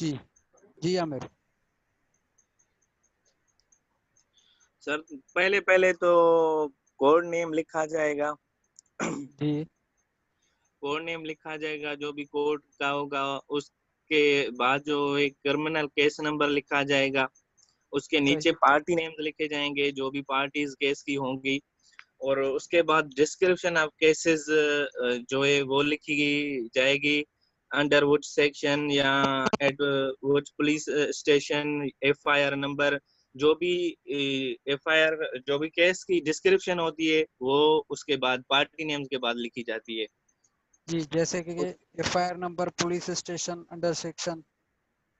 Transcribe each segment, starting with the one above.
जी जी Aamir. Sir पहले पहले तो कोड नेम लिखा जाएगा। जी कोड नेम लिखा जाएगा, जो भी कोड का होगा। उसके बाद जो एक क्रिमिनल केस नंबर लिखा जाएगा। उसके नीचे सही। पार्टी नेम्स लिखे जाएंगे, जो भी पार्टीज केस की होंगी। और उसके बाद डिस्क्रिप्शन ऑफ केसेस जो है वो लिखी जाएगी। अंडर वुड सेक्शन या at what police station, FIR number, जो भी एफआईआर, जो भी केस की डिस्क्रिप्शन होती है वो उसके बाद पार्टी नेम्स के बाद लिखी जाती है। जी जैसे कि FIR number, police station, under section.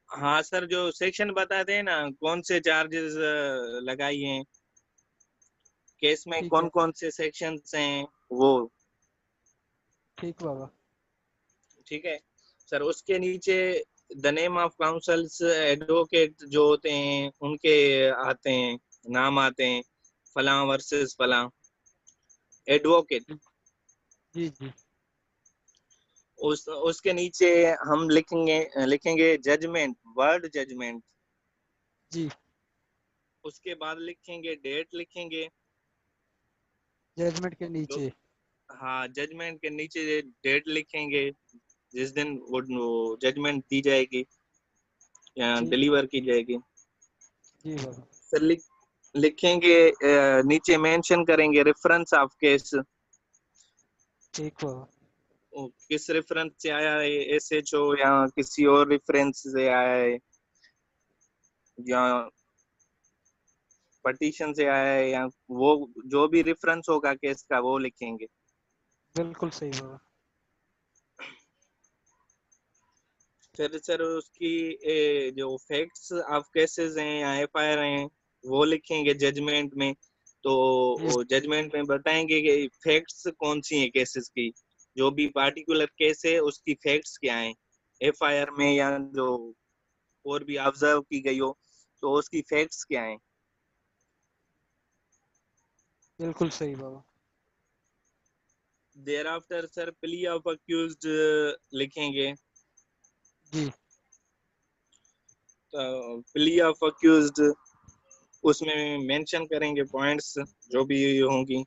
हाँ सर, जो सेक्शन बताते हैं ना, कौन से चार्जेस लगाई हैं केस में, ठीक कौन है। कौन से सेक्शंस हैं वो। ठीक बाबा। ठीक है सर। उसके नीचे the name of councils advocate जो होते हैं उनके आते हैं, नाम आते हैं, फलां वर्सेस फलां एडवोकेट। जी जी उसके नीचे हम लिखेंगे लिखेंगे जजमेंट, वर्ड जजमेंट। जी। उसके बाद लिखेंगे डेट, लिखेंगे जजमेंट के जो, नीचे। हाँ जजमेंट के नीचे डेट लिखेंगे जिस दिन वो जजमेंट दी जाएगी या ठीक है। डिलीवर की जाएगी। जी बाबा। सर लिखेंगे नीचे मेंशन करेंगे रेफरेंस ऑफ केस, ठीक बाबा। किस रेफरेंस से आया है, एसएचओ या किसी और रेफरेंस से आया है, या पटिशन से आया है, या वो जो भी रेफरेंस होगा केस का वो लिखेंगे। बिल्कुल सही बाबा। फिर सर उसकी जो फैक्ट्स ऑफ केसेस हैं या एफआईआर हैं वो लिखेंगे जजमेंट में। जी तो जजमेंट में बताएंगे कि फैक्ट्स कौन सी हैं केसेस की, जो भी पार्टिकुलर केस है उसकी फैक्ट्स क्या हैं एफआईआर में, या जो और भी ऑब्जर्व की गई हो तो उसकी फैक्ट्स क्या हैं। बिल्कुल सही बाबा। There after sir plea of accused लिखेंगे। जी प्ली ऑफ अक्यूज्ड, उसमें मेंशन करेंगे पॉइंट्स जो भी होंगी।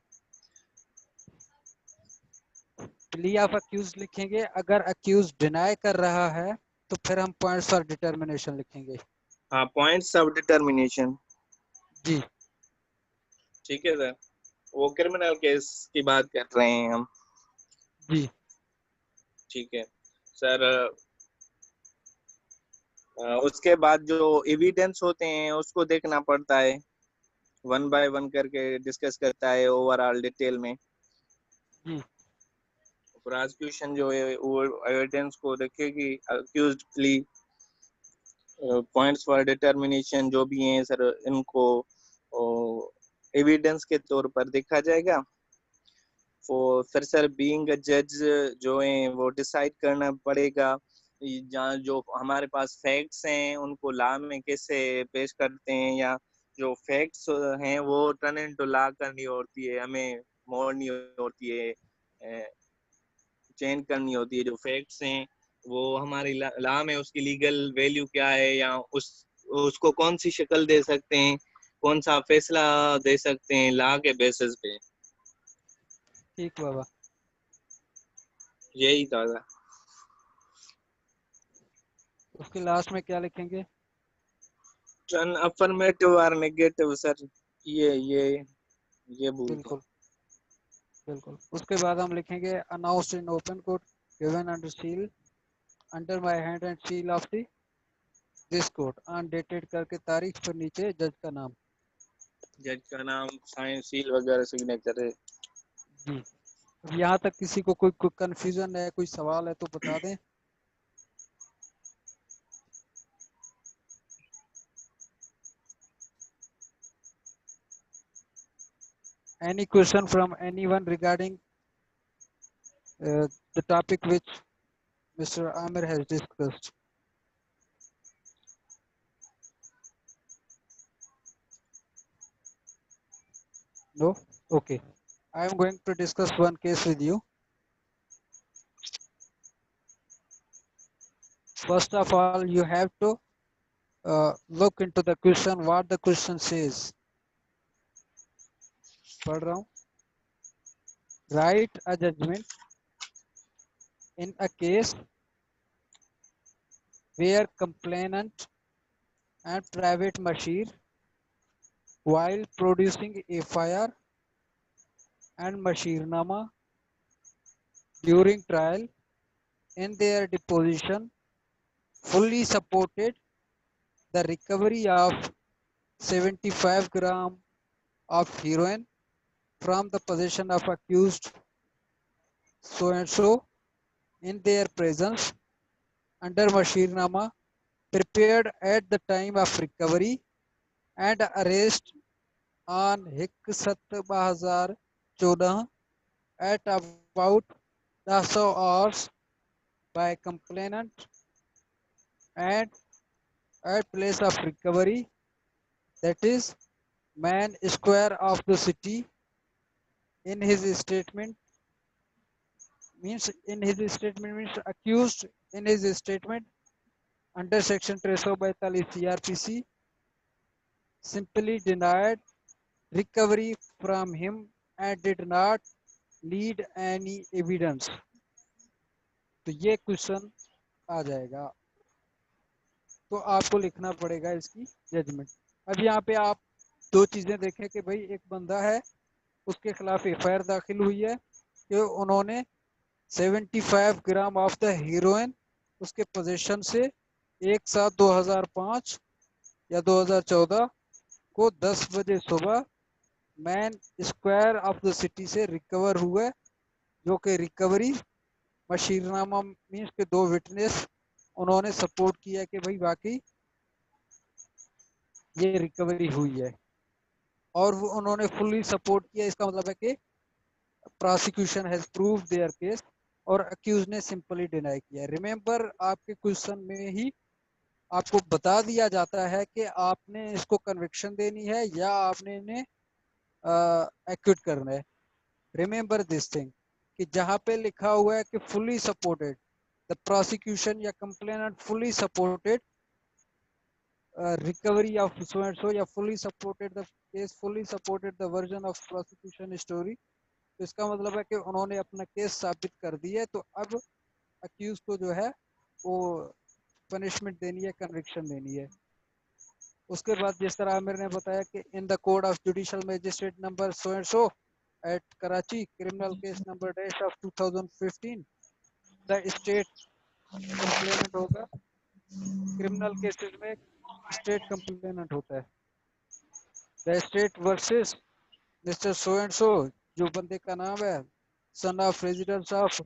प्ली ऑफ अक्यूज लिखेंगे, अगर अक्यूज डिनाई कर रहा है तो फिर हम पॉइंट्स फॉर डिटर्मिनेशन लिखेंगे। हाँ, पॉइंट्स ऑफ डिटर्मिनेशन। जी ठीक है सर, वो क्रिमिनल केस की बात कर रहे हैं हम। जी ठीक है सर। उसके बाद जो एविडेंस होते हैं उसको देखना पड़ता है, वन बाय वन करके डिस्कस करता है ओवरऑल डिटेल में। जी प्रोसिक्यूशन जो है वो एविडेंस को देखेगी, accused plea, points for determination जो भी हैं सर इनको एविडेंस के तौर पर देखा जाएगा। फिर सर बीइंग अ जज जो है वो डिसाइड करना पड़ेगा, जहाँ जो हमारे पास फैक्ट्स हैं उनको लॉ में कैसे पेश करते हैं, या जो फैक्ट्स हैं वो टर्न इनटू लॉ करनी होती है, हमें मोड़नी होती है, चेंज करनी होती है। जो फैक्ट्स हैं वो हमारी लॉ में उसकी लीगल वैल्यू क्या है, या उसको कौन सी शक्ल दे सकते हैं, कौन सा फैसला दे सकते हैं लॉ के बेसिस पे। ठीक बाबा। यही था। उसके लास्ट में क्या लिखेंगे? टर्न अफर्मेटिव और नेगेटिव सर, ये भूल गया। बिल्कुल बिल्कुल। उसके बाद हम लिखेंगे announced in open court, given under seal, under my hand and seal of the this court, undated करके तारीख पर नीचे जज का नाम। जज का नाम, साइन, सील वगैरह सिग्नेचर है। जी। अब यहाँ तक किसी को कोई कंफ्यूजन है, कोई सवाल है तो बता दें। Any question from anyone regarding the topic which Mr. Amir has discussed? No? Okay. I am going to discuss one case with you. first of all you have to look into the question, what the question says. पढ़ रहा हूँ. Write a judgment in a case where complainant and private Mashir, while producing FIR and Mashirnama during trial in their deposition, fully supported the recovery of 75 gram of heroin from the possession of accused so and so in their presence under Mashirnama prepared at the time of recovery and arrest on Hik 7/2014 at about 10 hours by complainant and at place of recovery, that is Man Square of the city. In his statement means accused in his statement under section 342 CRPC simply denied recovery from him and did not need any evidence. तो ये question आ जाएगा. तो आपको लिखना पड़ेगा इसकी judgement. अब यहाँ पे आप दो चीजें देखें कि भाई एक बंदा है, उसके खिलाफ एफआईआर दाखिल हुई है कि उन्होंने 75 ग्राम ऑफ द हीरोइन उसके पोजीशन से 1/7/2005 या 2014 को 10 बजे सुबह man square of the city से रिकवर हुआ, जो कि रिकवरी मशीरनामा मीन्स के दो विटनेस उन्होंने सपोर्ट किया कि भाई वाकई ये रिकवरी हुई है और वो उन्होंने फुल्ली सपोर्ट किया. इसका मतलब है कि prosecution has prove there case और अक्यूज ने सिंपली डिनाई किया. रिमेंबर आपके क्वेश्चन में ही आपको बता दिया जाता है कि आपने इसको कन्विक्शन देनी है या आपने इन्हें एक्यूट करना है. रिमेंबर दिस थिंग कि जहां पे लिखा हुआ है कि फुल्ली सपोर्टेड द प्रोसिक्यूशन या complainant fully supported recovery of so and so या fully supported the case, fully supported the version of prosecution story. तो इसका मतलब है कि उन्होंने अपना केस साबित कर दिया है. तो अब अक्यूज को जो है वो पनिशमेंट देनी है, कन्विक्शन देनी है. उसके बाद जिस तरह आमिर ने बताया कि in the court of judicial magistrate number so and so at Karachi criminal case number dash of 2015 the state complainant होगा. क्रिमिनल केसेस में स्टेट कंप्लेनेंट होता है. The state versus mister so and so, जो बंदे का नाम है, सन ऑफ रेजिडेंस ऑफ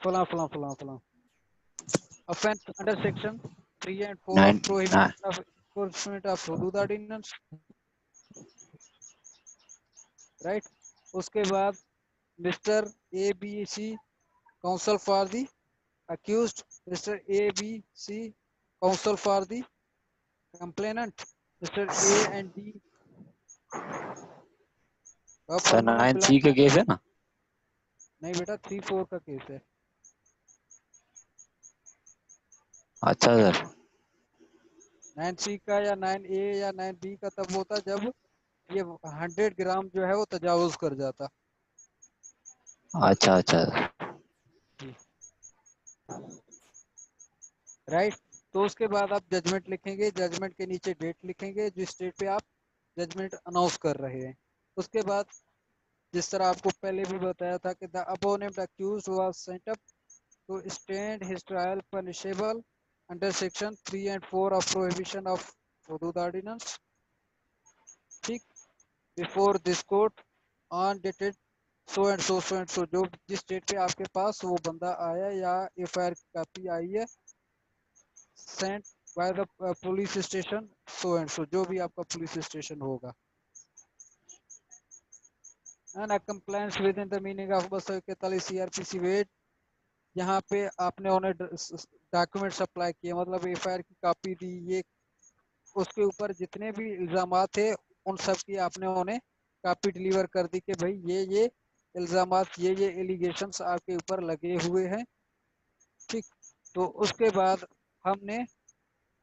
फला फला फला फला, offense under section 3 and 4 of prohibition of enforcement of hudud ordinance, right. उसके बाद mister ABC counsel for the accused, Mr. ABC counsel for the complainant, Mr. A and D का permanent 9C का case है ना? नहीं बेटा, 3-4 का case है. अच्छा सर. 9C का या 9A या 9B का तब होता जब ये 100 ग्राम जो है वो तजावुज कर जाता. अच्छा अच्छा राइट. तो उसके बाद आप जजमेंट लिखेंगे, जजमेंट के नीचे डेट लिखेंगे जिस डेट पे आप जजमेंट अनाउंस कर रहे हैं. उसके बाद जिस तरह आपको पहले भी बताया था कि the above named accused was sent up to stand his trial punishable under section 3 and 4 of prohibition of Hudood ordinance, ठीक, before this court on dated so and so, जो जिस डेट पे आपके पास वो बंदा आया या एफआईआर की कॉपी आई है, sent by the police station so and so, जो भी आपका पुलिस स्टेशन होगा. And compliance with in the meaning of 241 CRPC wait, यहाँ पे आपने उन्हें डॉक्यूमेंट सप्लाई किए, मतलब एफआईआर की कॉपी दी, ये उसके ऊपर जितने भी इल्जामात थे उन सब की आपने उन्हें कॉपी डिलीवर कर दी कि भाई ये इल्जामात, ये एलिगेशंस आपके ऊपर लगे हुए हैं, ठीक. तो उसके बाद हमने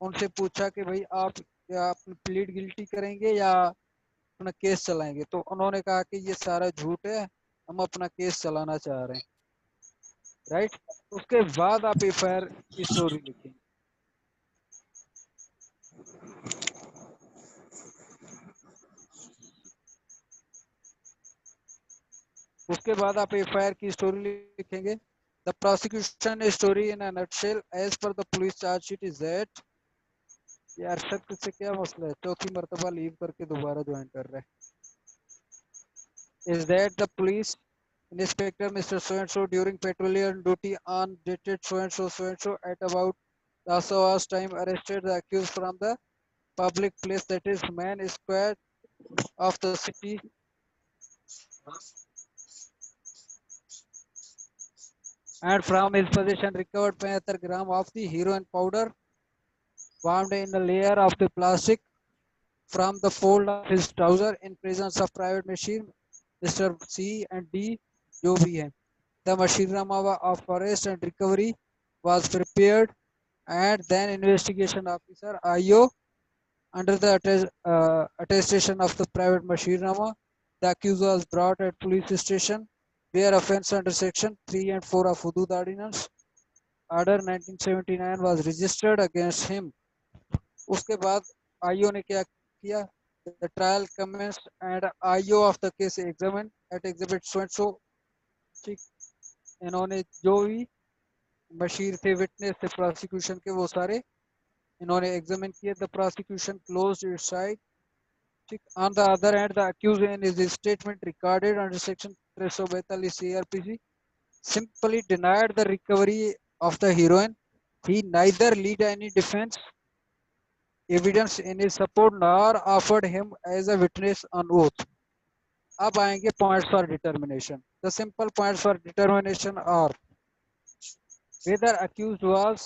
उनसे पूछा कि भाई आप क्या प्लीड गिल्टी करेंगे या अपना केस चलाएंगे, तो उन्होंने कहा कि ये सारा झूठ है, हम अपना केस चलाना चाह रहे हैं। राइट, उसके बाद आप एफआईआर की स्टोरी लिखेंगे। उसके बाद आप एफआईआर की स्टोरी लिखेंगे। The prosecution story in a nutshell as per the police chargesheet is that. यार सत्य से क्या मसला है, चौथी मर्तबा लीव करके दोबारा ज्वाइन कर रहे हैं। Is that the police inspector Mr. So and so during patrolling duty on dated so and so at about the hours time arrested the accused from the public place, that is main square of the city, and from his possession recovered 75 grams of the heroin powder bound in a layer of the plastic from the fold of his trouser in presence of private machine Mr. C and D जो भी है। The machinima of arrest and recovery was prepared, and then investigation officer IO under the attestation of the private machinima, the accused was brought at police station where offense under section 3 and 4 of Hudud Ordinance Order 1979 was registered against him। उसके बाद IO ने क्या किया? The trial commenced and IO of the case examined at exhibit so and so। ठीक, इन्होंने जो भी बशीर थे, विटनेस थे प्रोसिक्यूशन के, वो सारे इन्होंने एग्जामिन किए। The prosecution closed its side. ठीक, on the other hand the accused in his statement recorded under section 342 CrPC simply denied the recovery of the heroin। He neither lead any defense evidence in his support nor offered him as a witness on oath। अब आएंगे points for determination. The simple points for determination are whether accused was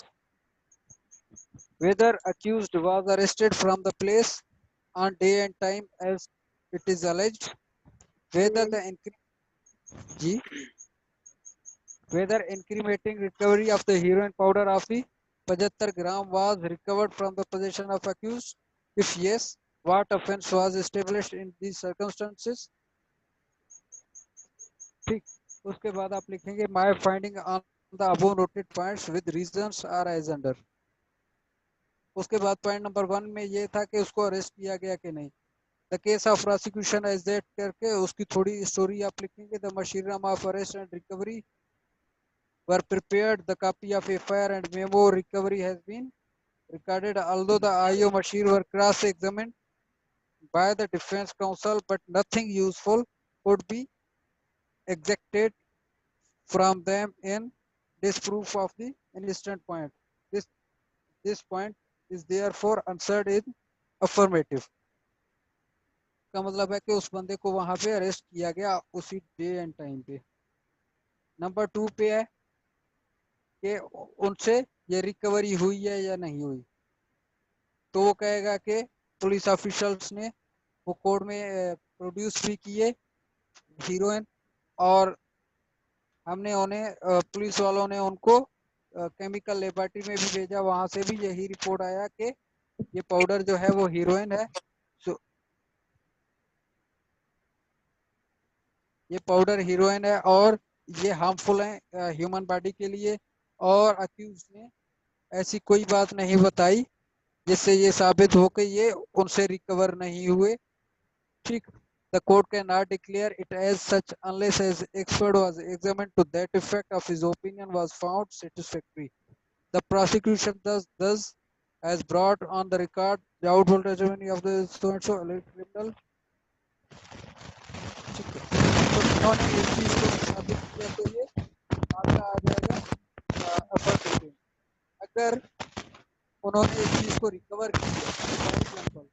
whether accused was arrested from the place on day and time as it is alleged, whether the G, whether incriminating recovery of the heroin powder of the 75 gram was recovered from the possession of accused, if yes, what offense was established in these circumstances। ठीक, उसके बाद आप लिखेंगे my finding on the above noted points with reasons are as under। उसके बाद point number 1 में ये था कि उसको अरेस्ट किया गया कि नहीं। The case of prosecution as that करके उसकी थोड़ी स्टोरी आप लिखेंगे। The machinery of arrest and recovery were prepared, the copy of FIR and memo recovery has been recorded, although the IO machine were cross-examined by the defense counsel, but nothing useful could be extracted from them in disproof of the instant point। This this point is therefore answered in affirmative। का मतलब है कि उस बंदे को वहां पे arrest किया गया उसी डे एंड टाइम पे। नंबर 2 पे है कि उनसे ये रिकवरी हुई है या नहीं हुई, तो वो कहेगा कि पुलिस ऑफिशियल्स ने वो कोर्ट में प्रोड्यूस भी किए हीरोइन, और हमने उन्हें पुलिस वालों ने उनको केमिकल लेबोरेटरी में भी भेजा, वहां से भी यही रिपोर्ट आया कि ये पाउडर जो है वो हीरोइन है। सो ये पाउडर हीरोइन है और ये हार्मफुल है ह्यूमन बॉडी के लिए, और अक्यूज ने ऐसी कोई बात नहीं बताई जिससे ये साबित हो कि ये उनसे रिकवर नहीं हुए। ठीक, the court cannot declare it as such unless as expert was examined to that effect of his opinion was found satisfactory। The prosecution thus has brought on the record the doubtful testimony of the so and so alleged criminal। ठीक है, तो इन्होंने इस चीज को साबित किया तो ये मामला आ जाएगा affirmative। अगर उन्होंने इस चीज को रिकवर किया, फॉर एग्जाम्पल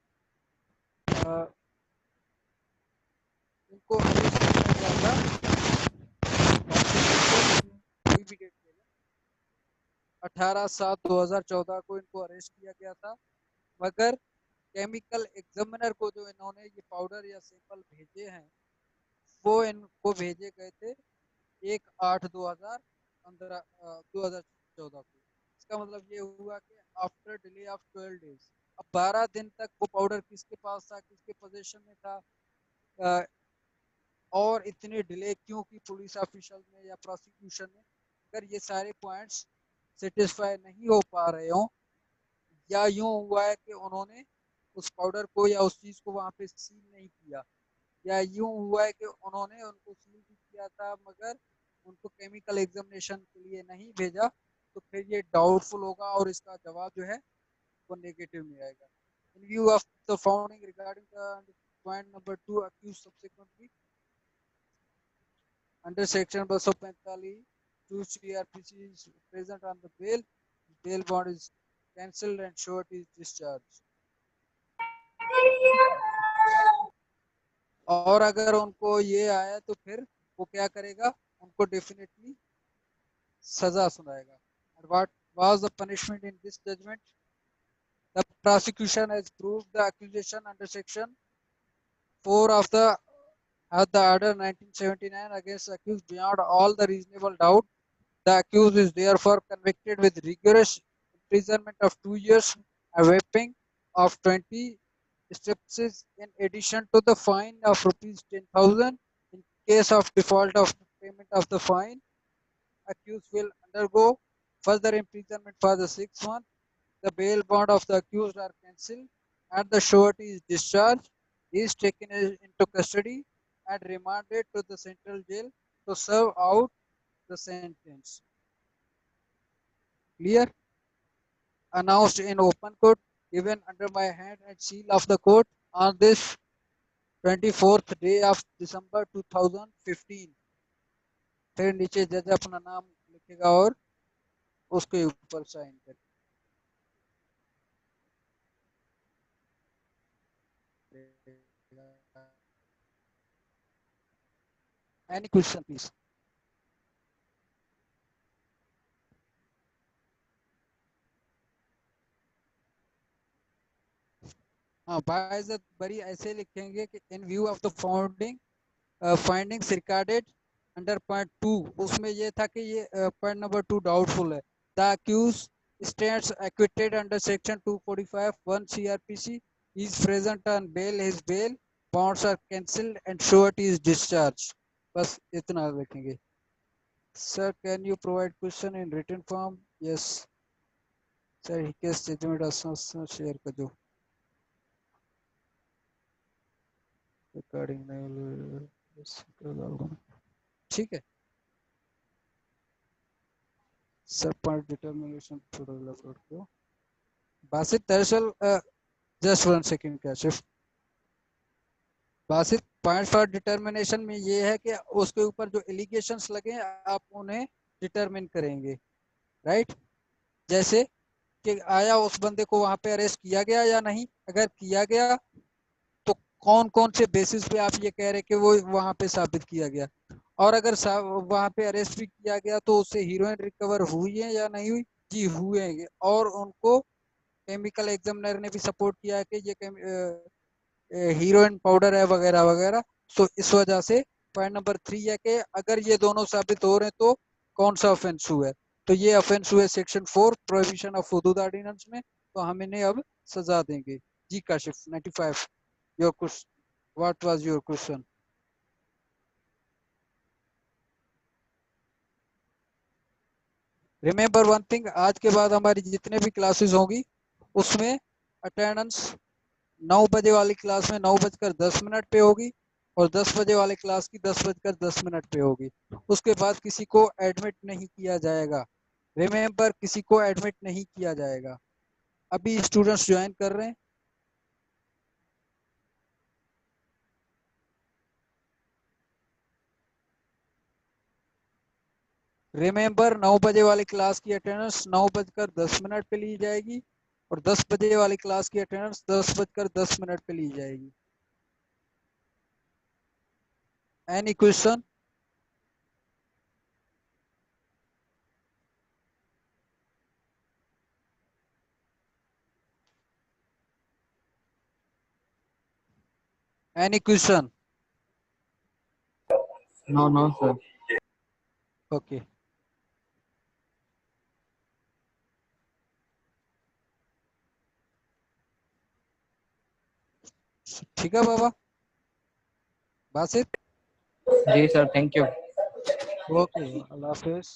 इनको अरेस्ट किया गया था कोई भी डेट ले 18/7/2014 को इनको अरेस्ट किया गया था, मगर केमिकल एग्जामिनर को जो इन्होंने ये पाउडर या सैंपल भेजे हैं वो इनको भेजे गए थे 1/8/2014 को। इसका मतलब ये हुआ कि आफ्टर डिले ऑफ 12 डेज, अब 12 दिन तक वो पाउडर किसके पास था, किसके पोजीशन में था, और इतनी डिले क्यों की पुलिस ऑफिशियल ने या प्रोसिक्यूशन ने। अगर ये सारे पॉइंट्स सेटिस्फाई नहीं हो पा रहे हो, या यूं हुआ है कि उन्होंने उस पाउडर को या उस चीज को वहां पे सील नहीं किया, या यूं हुआ है कि उन्होंने उनको सील भी किया था मगर उनको केमिकल एग्जामिनेशन के लिए नहीं भेजा, तो फिर ये डाउटफुल होगा और इसका जवाब जो है वो नेगेटिव में आएगा। In view of the founding regarding the point number 2 accused subsequently under section 245 2 CRPC is present on the bail bond is cancelled and short is discharged। और अगर उनको ये आया तो फिर वो क्या करेगा, उनको डेफिनेटली सजा सुनाएगा। And what was the punishment in this judgment? The prosecution has proved the accusation under section 4 of the order 1979 against accused beyond all the reasonable doubt. The accused is therefore convicted with rigorous imprisonment of 2 years, a whipping of 20 steps in addition to the fine of rupees 10,000. In case of default of payment of the fine, accused will undergo further imprisonment for the 6 months. The bail bond of the accused are cancelled and the surety is discharged. He is taken into custody and remanded to the central jail to serve out the sentence. Clear? Announced in open court, given under my hand and seal of the court on this 24th day of December 2015। फिर नीचे जज अपना नाम लिखेगा और उसके ऊपर sign करेगा। Any question please? हाँ, बाइज्जत बरी ऐसे लिखेंगे कि in view of the founding findings recorded under point 2, उसमें ये था कि ये पॉइंट नंबर 2 डाउटफुल है। The accused stands acquitted under section 245 1 CRPC, is present on bail, his bail bonds are cancelled and surety is discharge. बस इतना लिखेंगे। Sir can you provide question in written form? Yes sir, ही case judgment आसान share कर दो recording ठीक है सब पॉइंट डिटर्मिनेशन अपलोड करो। बासित दरअसल जस्ट 1 सेकंड क्या shift Basit point for determination में ये है कि उसके ऊपर जो एलिगेशंस लगे आप उन्हें डिटरमिन करेंगे, राइट? जैसे कि आया उस बंदे को वहां पे अरेस्ट किया गया या नहीं, अगर किया गया तो कौन कौन से बेसिस पे आप ये कह रहे कि वो वहां पे साबित किया गया, और अगर वहां पे अरेस्ट भी किया गया तो उससे हीरोइन रिकवर हुई है या नहीं हुई? जी हुए हैं, और उनको केमिकल एग्जामिनर ने भी सपोर्ट किया है कि ये हीरोइन पाउडर है वगैरह वगैरह। तो इस वजह से पॉइंट नंबर 3 है कि अगर ये दोनों साबित हो रहे हैं तो कौन सा ऑफेंस हुआ है, तो ये ऑफेंस हुए section 4 prohibition of Hudood ordinance में, तो हम इन्हें अब सजा देंगे। जी Kashif 95 your question, what was your question? Remember one thing, आज के बाद हमारी जितने भी क्लासेस होंगी उसमें अटेंडेंस 9 बजे वाली क्लास में 9:10 पे होगी, और 10 बजे वाले क्लास की 10:10 पे होगी। उसके बाद किसी को एडमिट नहीं किया जाएगा। रिमेंबर, किसी को एडमिट नहीं किया जाएगा। अभी स्टूडेंट्स ज्वाइन कर रहे हैं। रिमेंबर, 9 बजे वाली क्लास की अटेंडेंस 9:10 पे ली जाएगी, और 10 बजे वाली क्लास की अटेंडेंस 10:10 पे ली जाएगी। Any question? Any question? No, sir. Okay ठीक है बाबा बासित। जी sir, thank you. Okay Allah Hafiz.